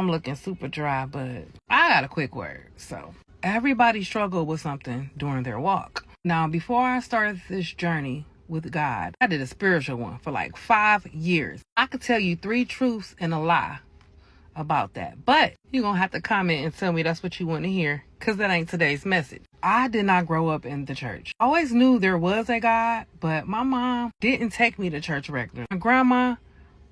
I'm looking super dry, but I got a quick word. So everybody struggled with something during their walk. Now, before I started this journey with God, I did a spiritual one for like 5 years. I could tell you 3 truths and a lie about that, but you're gonna have to comment and tell me that's what you want to hear, because that ain't today's message. I did not grow up in the church. I always knew there was a God, but my mom didn't take me to church regularly. My grandma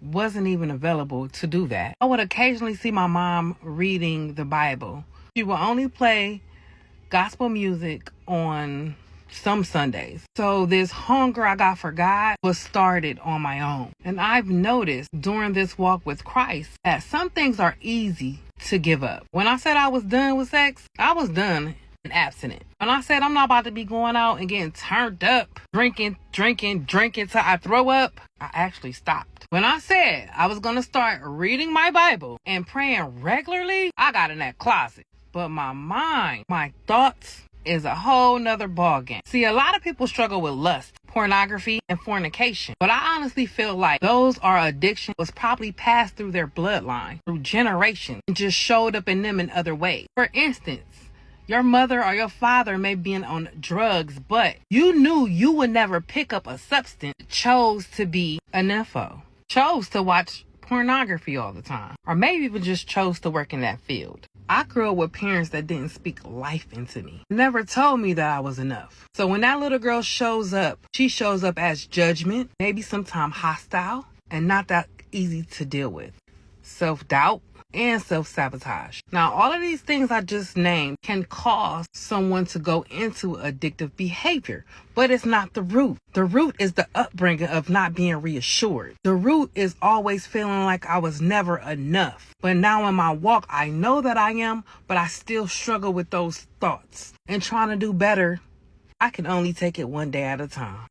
wasn't even available to do that. I would occasionally see my mom reading the Bible. She would only play gospel music on some Sundays. So this hunger I got for God was started on my own. And I've noticed during this walk with Christ that some things are easy to give up. When I said I was done with sex, I was done and abstinent. When I said I'm not about to be going out and getting turned up, drinking till I throw up, I actually stopped. When I said I was going to start reading my Bible and praying regularly, I got in that closet. But my mind, my thoughts, is a whole nother ballgame. See, a lot of people struggle with lust, pornography, and fornication. But I honestly feel like those are addictions was probably passed through their bloodline, through generations, and just showed up in them in other ways. For instance, your mother or your father may be on drugs, but you knew you would never pick up a substance, chose to be an info, chose to watch pornography all the time, or maybe even just chose to work in that field. I grew up with parents that didn't speak life into me, never told me that I was enough. So when that little girl shows up, she shows up as judgment, maybe sometimes hostile, and not that easy to deal with. Self-doubt and self-sabotage. Now, all of these things I just named can cause someone to go into addictive behavior, but it's not the root. The root is the upbringing of not being reassured. The root is always feeling like I was never enough. But now in my walk, I know that I am, but I still struggle with those thoughts. And trying to do better, I can only take it one day at a time.